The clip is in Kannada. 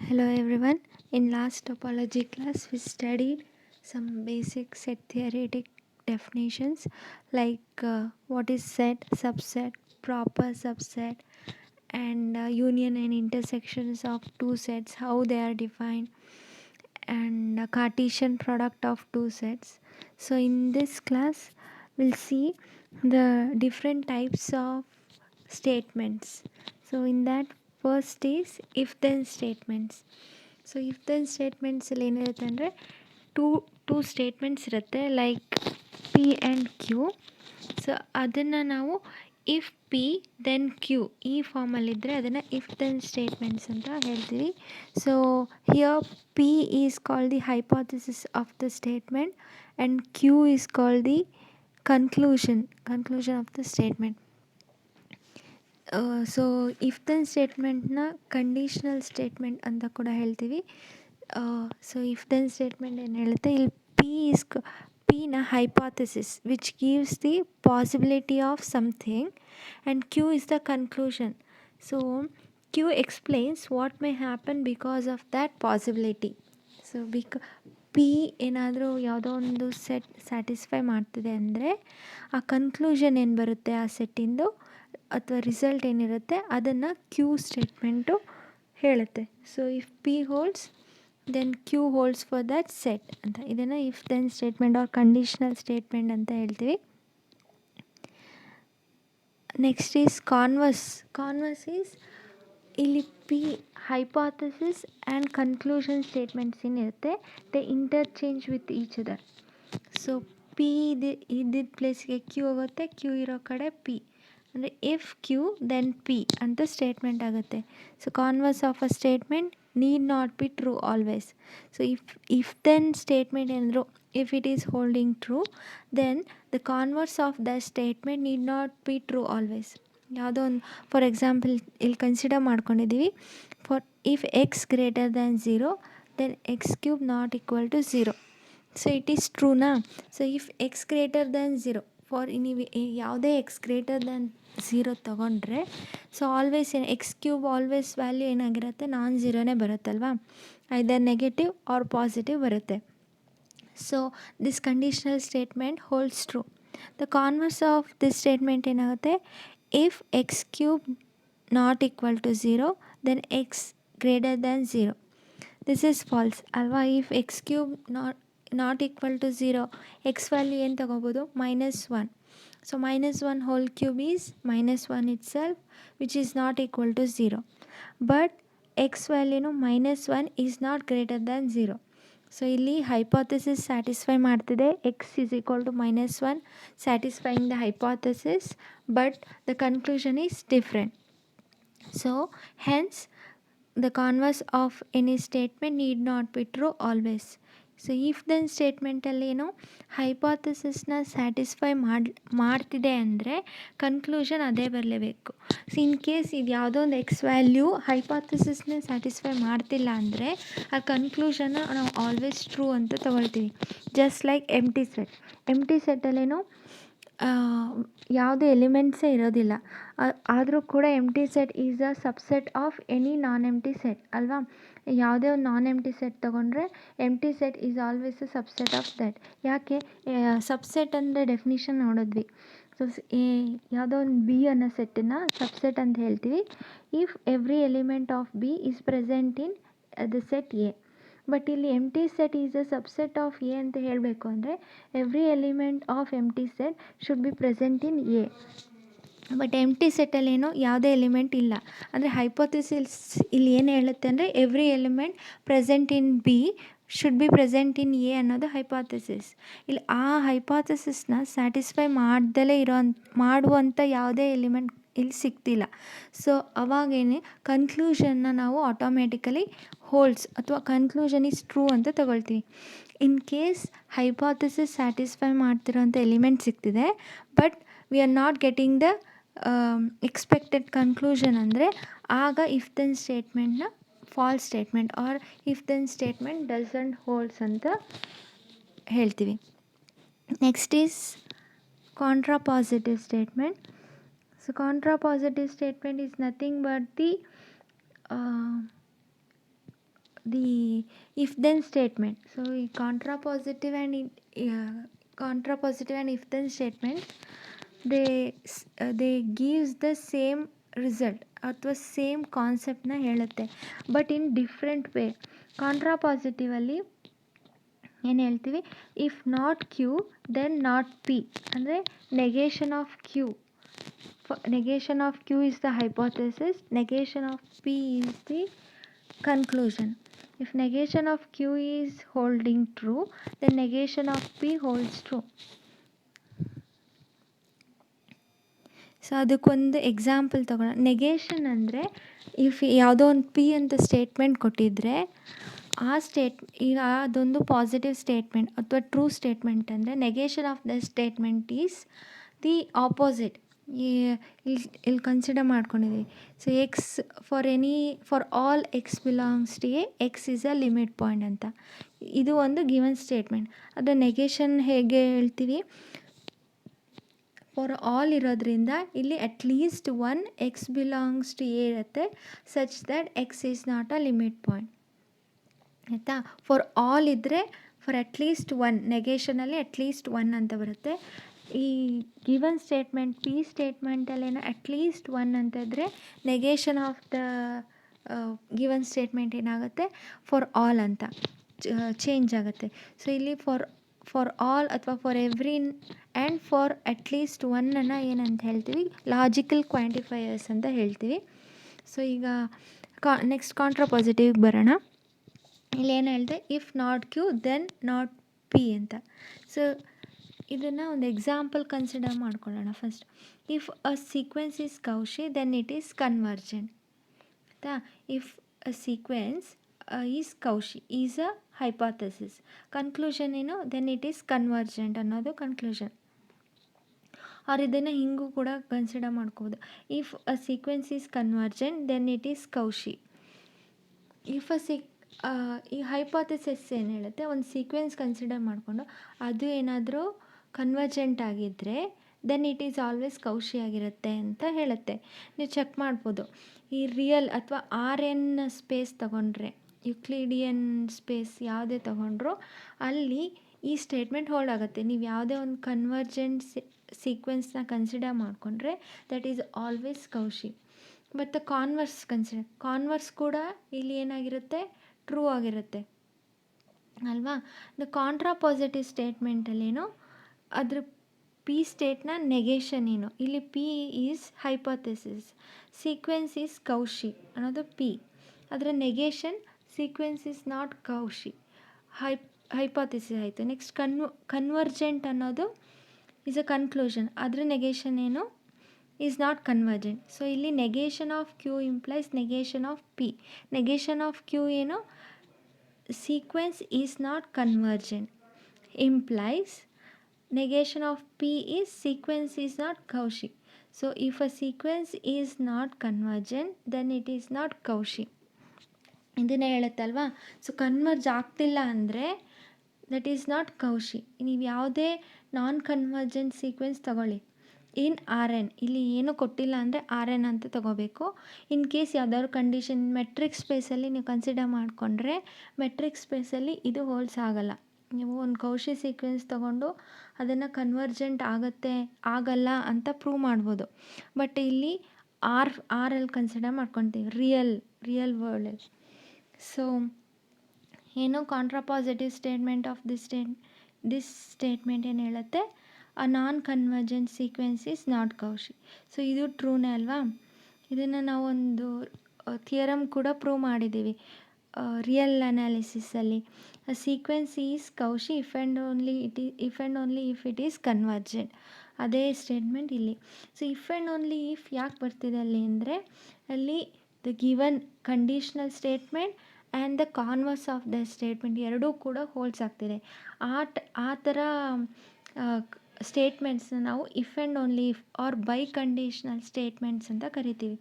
Hello everyone. In last topology class, we studied some basic set theoretic definitions like what is set, subset, proper subset, and union and intersections of two sets, how they are defined, and Cartesian product of two sets. So in this class, we'll see the different types of statements. So in that, first is if then statements. So if then ಸ್ಟೇಟ್ಮೆಂಟ್ಸಲ್ಲಿ ಏನಿರುತ್ತೆ ಅಂದರೆ ಟೂ ಸ್ಟೇಟ್ಮೆಂಟ್ಸ್ ಇರುತ್ತೆ like p and q. So ಅದನ್ನು ನಾವು ಇಫ್ ಪಿ ದೆನ್ ಕ್ಯೂ ಈ ಫಾರ್ಮಲ್ಲಿದ್ದರೆ ಅದನ್ನು ಇಫ್ ದೆನ್ ಸ್ಟೇಟ್ಮೆಂಟ್ಸ್ ಅಂತ ಹೇಳ್ತೀವಿ. So here p is called the hypothesis of the statement and q is called the conclusion of the statement. So if then ಸ್ಟೇಟ್ಮೆಂಟ್ನ ಕಂಡೀಷ್ನಲ್ ಸ್ಟೇಟ್ಮೆಂಟ್ ಅಂತ ಕೂಡ ಹೇಳ್ತೀವಿ. ಸೊ ಇಫ್ ದೆನ್ ಸ್ಟೇಟ್ಮೆಂಟ್ ಏನು ಹೇಳುತ್ತೆ, ಇಲ್ಲಿ ಪಿನ hypothesis which gives the possibility of something and q is the conclusion. So q explains what may happen because of that possibility. So p ಏನಾದರೂ ಯಾವುದೋ ಒಂದು ಸೆಟ್ ಸ್ಯಾಟಿಸ್ಫೈ ಮಾಡ್ತಿದೆ ಅಂದರೆ ಆ ಕನ್ಕ್ಲೂಷನ್ ಏನು ಬರುತ್ತೆ ಆ ಸೆಟ್ಟಿಂದು ಅಥವಾ ರಿಸಲ್ಟ್ ಏನಿರುತ್ತೆ ಅದನ್ನು ಕ್ಯೂ ಸ್ಟೇಟ್ಮೆಂಟು ಹೇಳುತ್ತೆ. So if P holds then Q holds for that set ಅಂತ. ಇದನ್ನು if then statement or conditional statement ಅಂತ ಹೇಳ್ತೀವಿ. ನೆಕ್ಸ್ಟ್ ಈಸ್ ಕಾನ್ವರ್ಸ್ ಈಸ್ ಇಲ್ಲಿ P hypothesis and conclusion statements ಏನಿರುತ್ತೆ they interchange with each other. So P ಇದ್ದಿದ್ದ ಪ್ಲೇಸ್ಗೆ ಕ್ಯೂ ಹೋಗುತ್ತೆ, ಕ್ಯೂ ಇರೋ ಕಡೆ ಪಿ ಅಂದರೆ ಇಫ್ ಕ್ಯೂ ದೆನ್ ಪಿ ಅಂತ ಸ್ಟೇಟ್ಮೆಂಟ್ ಆಗುತ್ತೆ. So converse of a statement need not be true always. So if then statement ಏನಾದರೂ if it is holding true then the converse of the statement need not be true always. ಯಾವುದೋ ಒಂದು ಫಾರ್ ಎಕ್ಸಾಂಪಲ್ ಇಲ್ಲಿ ಕನ್ಸಿಡರ್ ಮಾಡ್ಕೊಂಡಿದ್ದೀವಿ, for if x greater than zero then x cube not equal to zero. So it is ಟ್ರೂನಾ? So if x greater than zero, for ನೀವು ಯಾವುದೇ ಎಕ್ಸ್ ಗ್ರೇಟರ್ ದ್ಯಾನ್ ಝೀರೋ ತೊಗೊಂಡ್ರೆ so always x cube always value ಏನಾಗಿರುತ್ತೆ, ನಾನ್ ಝೀರೋನೇ ಬರುತ್ತಲ್ವಾ, ಐದರ್ ನೆಗೆಟಿವ್ ಆರ್ ಪಾಸಿಟಿವ್ ಬರುತ್ತೆ. So this conditional statement holds true. The converse of this statement ಏನಾಗುತ್ತೆ, if x cube not equal to zero then x greater than zero. This is false ಅಲ್ವಾ. If x cube not equal to zero, x value ಏನು ತೊಗೋಬೋದು, -1. So -1 whole cube is -1 itself which is not equal to 0. But x ವ್ಯಾಲ್ಯೂನು -1 is not greater than 0. So ಇಲ್ಲಿ ಹೈಪಾಥಸಿಸ್ ಸ್ಯಾಟಿಸ್ಫೈ ಮಾಡ್ತಿದೆ, x is equal to -1 satisfying the hypothesis, but the conclusion is different. So hence the converse of any statement need not be true always. So if then ಸ್ಟೇಟ್ಮೆಂಟಲ್ಲಿ ಏನು ಹೈಪಾಥಸಿಸ್ನ ಸ್ಯಾಟಿಸ್ಫೈ ಮಾಡ್ತಿದೆ ಅಂದರೆ ಕನ್ಕ್ಲೂಷನ್ ಅದೇ ಬರಲೇಬೇಕು. ಸೊ ಇನ್ ಕೇಸ್ ಇದು ಯಾವುದೋ ಒಂದು ಎಕ್ಸ್ ವ್ಯಾಲ್ಯೂ ಹೈಪಾಥಸಿಸ್ನೇ ಸ್ಯಾಟಿಸ್ಫೈ ಮಾಡ್ತಿಲ್ಲ ಅಂದರೆ ಆ ಕನ್ಕ್ಲೂಷನ್ನ ನಾವು ಆಲ್ವೇಸ್ ಟ್ರೂ ಅಂತ ತೊಗೊಳ್ತೀವಿ. ಜಸ್ಟ್ ಲೈಕ್ ಎಂಟಿ ಸೆಟ್ಟಲ್ಲೇನು ಯಾವುದೇ ಎಲಿಮೆಂಟ್ಸೇ ಇರೋದಿಲ್ಲ, ಆದರೂ ಕೂಡ empty set is a subset of any non empty set ಅಲ್ವಾ. ಯಾವುದೇ ಒಂದು ನಾನ್ ಎಂಟಿ ಸೆಟ್ ತೊಗೊಂಡ್ರೆ empty set is always a subset of that. ಯಾಕೆ ಸಬ್ಸೆಟ್ ಅಂದರೆ ಡೆಫಿನಿಷನ್ ನೋಡಿದ್ವಿ. ಸೊ ಯಾವುದೋ ಒಂದು ಬಿ ಅನ್ನೋ ಸೆಟ್ಟನ್ನು ಸಬ್ಸೆಟ್ ಅಂತ ಹೇಳ್ತೀವಿ if every element of B is present in the set A. But ಇಲ್ಲಿ empty set is a subset of A ಅಂತ ಹೇಳಬೇಕು ಅಂದರೆ every element of empty set should be present in A. But empty ಸೆಟ್ಟಲ್ಲೇನೋ ಯಾವುದೇ ಎಲಿಮೆಂಟ್ ಇಲ್ಲ ಅಂದರೆ ಹೈಪೋಥಿಸಿಸ್ ಇಲ್ಲಿ ಏನು ಹೇಳುತ್ತೆ ಅಂದರೆ every element present in B should be present in A ಅನ್ನೋದು ಹೈಪಾಥಿಸಿಸ್. ಇಲ್ಲಿ ಆ ಹೈಪಾಥಿಸಿಸ್ನ ಸ್ಯಾಟಿಸ್ಫೈ ಮಾಡ್ದಲೇ ಮಾಡುವಂಥ ಯಾವುದೇ ಎಲಿಮೆಂಟ್ ಇಲ್ಲಿ ಸಿಗ್ತಿಲ್ಲ. ಸೊ ಅವಾಗೇನೆ ಕನ್ಕ್ಲೂಷನ್ನ ನಾವು ಆಟೋಮೆಟಿಕಲಿ ಹೋಲ್ಡ್ಸ್ ಅಥವಾ ಕನ್ಕ್ಲೂಷನ್ ಈಸ್ ಟ್ರೂ ಅಂತ ತಗೊಳ್ತೀವಿ. ಇನ್ ಕೇಸ್ ಹೈಪಾಥಿಸಿಸ್ ಸ್ಯಾಟಿಸ್ಫೈ ಮಾಡ್ತಿರೋಂಥ ಎಲಿಮೆಂಟ್ ಸಿಗ್ತಿದೆ but we are not getting the expected conclusion ಅಂದರೆ ಆಗ ಇಫ್ ದೆನ್ ಸ್ಟೇಟ್ಮೆಂಟ್ನ false statement or if then statement doesn't holds ಅಂತ ಹೇಳ್ತೀವಿ. Next is contrapositive statement. So contrapositive statement is nothing but the the if then statement. So contrapositive and if then statement, they gives the same result ಅಥವಾ ಸೇಮ್ ಕಾನ್ಸೆಪ್ಟನ್ನ ಹೇಳುತ್ತೆ, ಬಟ್ ಇನ್ ಡಿಫ್ರೆಂಟ್ ವೇ. ಕಾಂಟ್ರಾಪಾಸಿಟಿವಲ್ಲಿ ಏನು ಹೇಳ್ತೀವಿ, if not Q then not P, ಅಂದರೆ negation of Q. Negation of Q is the hypothesis, negation of P is the conclusion. If negation of Q is holding true, then negation of P holds true. So ಅದಕ್ಕೊಂದು ಎಕ್ಸಾಂಪಲ್ ತಗೊಳ್ಳೋಣ. ನೆಗೇಷನ್ ಅಂದರೆ ಇಫ್ ಯಾವುದೋ ಒಂದು ಪಿ ಅಂತ ಸ್ಟೇಟ್ಮೆಂಟ್ ಕೊಟ್ಟಿದ್ದರೆ ಈಗ ಅದೊಂದು ಪಾಸಿಟಿವ್ ಸ್ಟೇಟ್ಮೆಂಟ್ ಅಥವಾ ಟ್ರೂ ಸ್ಟೇಟ್ಮೆಂಟ್ ಅಂದರೆ negation of the statement is the opposite. ಇಲ್ಲಿ ಕನ್ಸಿಡರ್ ಮಾಡ್ಕೊಂಡಿದ್ದೀವಿ. So x for all x belongs to x is a limit point ಅಂತ. ಇದು ಒಂದು ಗಿವನ್ ಸ್ಟೇಟ್ಮೆಂಟ್. ಅದರ ನೆಗೇಷನ್ ಹೇಗೆ ಹೇಳ್ತೀವಿ, ಫಾರ್ ಆಲ್ ಇರೋದ್ರಿಂದ ಇಲ್ಲಿ at least one X belongs to A ಇರುತ್ತೆ, such that X is not a limit point. ಆಯಿತಾ? ಫಾರ್ ಆಲ್ ಇದ್ದರೆ ಫಾರ್ ಅಟ್ಲೀಸ್ಟ್ ಒನ್, ನೆಗೇಷನಲ್ಲಿ ಅಟ್ಲೀಸ್ಟ್ ಒನ್ ಅಂತ ಬರುತ್ತೆ. ಈ ಗಿವನ್ ಸ್ಟೇಟ್ಮೆಂಟ್ ಪಿ ಸ್ಟೇಟ್ಮೆಂಟಲ್ಲೇನೋ ಅಟ್ಲೀಸ್ಟ್ ಒನ್ ಅಂತ ಇದ್ದರೆ negation of the given statement ಏನಾಗುತ್ತೆ, ಫಾರ್ ಆಲ್ ಅಂತ ಚೇಂಜ್ ಆಗುತ್ತೆ. ಸೊ ಇಲ್ಲಿ ಫಾರ್ ಆಲ್ ಅಥವಾ for every and for at least ಒನ್ನನ್ನು ಏನಂತ ಹೇಳ್ತೀವಿ, ಲಾಜಿಕಲ್ ಕ್ವಾಂಟಿಫೈಯರ್ಸ್ ಅಂತ ಹೇಳ್ತೀವಿ. ಸೊ ಈಗ ನೆಕ್ಸ್ಟ್ ಕಾಂಟ್ರಾಪಾಸಿಟಿವ್ಗೆ ಬರೋಣ. ಇಲ್ಲೇನು ಹೇಳಿದೆ, if not Q then not P ಅಂತ. ಸೊ ಇದನ್ನು ಒಂದು ಎಕ್ಸಾಂಪಲ್ ಕನ್ಸಿಡರ್ ಮಾಡ್ಕೊಳ್ಳೋಣ first. If a sequence is Cauchy then it is convergent. ಆಯಿತಾ? If a sequence is Cauchy is a hypothesis. Conclusion ಏನು, ದೆನ್ ಇಟ್ ಈಸ್ ಕನ್ವರ್ಜೆಂಟ್ ಅನ್ನೋದು ಕನ್ಕ್ಲೂಷನ್. ಅವ್ರು ಇದನ್ನು ಹಿಂಗೂ ಕೂಡ ಕನ್ಸಿಡರ್ ಮಾಡ್ಕೋಬೋದು. If a sequence is convergent then it is Cauchy. If ಈ ಹೈಪಾಥಸಿಸ್ ಏನು ಹೇಳುತ್ತೆ, ಒಂದು ಸೀಕ್ವೆನ್ಸ್ ಕನ್ಸಿಡರ್ ಮಾಡಿಕೊಂಡು ಅದು ಏನಾದರೂ ಕನ್ವರ್ಜೆಂಟ್ ಆಗಿದ್ದರೆ then it is always Cauchy ಆಗಿರುತ್ತೆ ಅಂತ ಹೇಳುತ್ತೆ. ನೀವು ಚೆಕ್ ಮಾಡ್ಬೋದು. ಈ ರಿಯಲ್ ಅಥವಾ RN ಸ್ಪೇಸ್ ತಗೊಂಡ್ರೆ, ಯುಕ್ಲಿಡಿಯನ್ ಸ್ಪೇಸ್ ಯಾವುದೇ ತಗೊಂಡ್ರೂ ಅಲ್ಲಿ ಈ ಸ್ಟೇಟ್ಮೆಂಟ್ ಹೋಲ್ಡ್ ಆಗುತ್ತೆ. ನೀವು ಯಾವುದೇ ಒಂದು ಕನ್ವರ್ಜೆಂಟ್ ಸೀಕ್ವೆನ್ಸ್ನ ಕನ್ಸಿಡರ್ ಮಾಡಿಕೊಂಡ್ರೆ ದಟ್ ಈಸ್ ಆಲ್ವೇಸ್ ಕೌಶಿ. ಮತ್ತು ಕಾನ್ವರ್ಸ್ ಕೂಡ ಇಲ್ಲಿ ಏನಾಗಿರುತ್ತೆ, ಟ್ರೂ ಆಗಿರುತ್ತೆ ಅಲ್ವಾ. ದ ಕಾಂಟ್ರಾಪಾಸಿಟಿವ್ ಸ್ಟೇಟ್ಮೆಂಟಲ್ಲೇನು, ಅದ್ರ ಪಿ ಸ್ಟೇಟ್ನ ನೆಗೇಷನ್ ಏನು, ಇಲ್ಲಿ P is hypothesis, sequence is Cauchy ಅನ್ನೋದು ಪಿ. ಅದರ negation sequence is not Cauchy, hypothesis ಆಯಿತು. ನೆಕ್ಸ್ಟ್ ಕನ್ವರ್ಜೆಂಟ್ ಅನ್ನೋದು ಈಸ್ ಅ ಕನ್ಕ್ಲೂಷನ್, ಅದರ ನೆಗೇಷನ್ ಏನು, ಈಸ್ ನಾಟ್ ಕನ್ವರ್ಜೆಂಟ್. ಸೊ ಇಲ್ಲಿ negation of Q implies negation of P. Negation of Q ಏನು, sequence is not convergent, implies negation of P is sequence is not Cauchy. So if a sequence is not convergent then it is not Cauchy. ಇದನ್ನೇ ಹೇಳುತ್ತಲ್ವಾ. ಸೊ ಕನ್ವರ್ಜ್ ಆಗ್ತಿಲ್ಲ ಅಂದರೆ ದಟ್ ಈಸ್ ನಾಟ್ ಕೌಶಿ. ನೀವು ಯಾವುದೇ ನಾನ್ ಕನ್ವರ್ಜೆಂಟ್ ಸೀಕ್ವೆನ್ಸ್ ತಗೊಳ್ಳಿ, ಇನ್ RN ಇಲ್ಲಿ ಏನೂ ಕೊಟ್ಟಿಲ್ಲ ಅಂದರೆ RN ಅಂತ ತಗೋಬೇಕು. ಇನ್ ಕೇಸ್ ಯಾವುದಾದ್ರು ಕಂಡೀಷನ್ ಮೆಟ್ರಿಕ್ ಸ್ಪೇಸಲ್ಲಿ ನೀವು ಕನ್ಸಿಡರ್ ಮಾಡಿಕೊಂಡ್ರೆ ಮೆಟ್ರಿಕ್ ಸ್ಪೇಸಲ್ಲಿ ಇದು ಹೋಲ್ಸ್ ಆಗಲ್ಲ. ನೀವು ಒಂದು ಕೌಶಿ ಸೀಕ್ವೆನ್ಸ್ ತೊಗೊಂಡು ಅದನ್ನು ಕನ್ವರ್ಜೆಂಟ್ ಆಗಲ್ಲ ಅಂತ ಪ್ರೂವ್ ಮಾಡ್ಬೋದು. ಬಟ್ ಇಲ್ಲಿ ಆರಲ್ಲಿ ಕನ್ಸಿಡರ್ ಮಾಡ್ಕೊತೀವಿ ರಿಯಲ್ ವರ್ಲ್ಡಲ್ಲಿ. ಸೊ ಏನು contrapositive statement of this statement ಏನು ಹೇಳುತ್ತೆ, a non convergent sequence is not Cauchy. So ಇದು ಟ್ರೂನೇ ಅಲ್ವಾ. ಇದನ್ನು ನಾವೊಂದು ಥಿಯರಮ್ ಕೂಡ ಪ್ರೂವ್ ಮಾಡಿದ್ದೀವಿ ರಿಯಲ್ ಅನಾಲಿಸಿಸಲ್ಲಿ. Sequence is Cauchy if and only if it is convergent. ಅದೇ ಸ್ಟೇಟ್ಮೆಂಟ್ ಇಲ್ಲಿ. So if and only if ಯಾಕೆ ಬರ್ತಿದೆ ಅಲ್ಲಿ ಅಂದರೆ, ಅಲ್ಲಿ the given conditional statement and the converse of the statement ಎರಡೂ ಕೂಡ ಹೋಲ್ಸ್ ಆಗ್ತಿದೆ. ಆ ಥರ ಸ್ಟೇಟ್ಮೆಂಟ್ಸ್ನ ನಾವು if and only if or biconditional statements ಅಂತ ಕರಿತೀವಿ.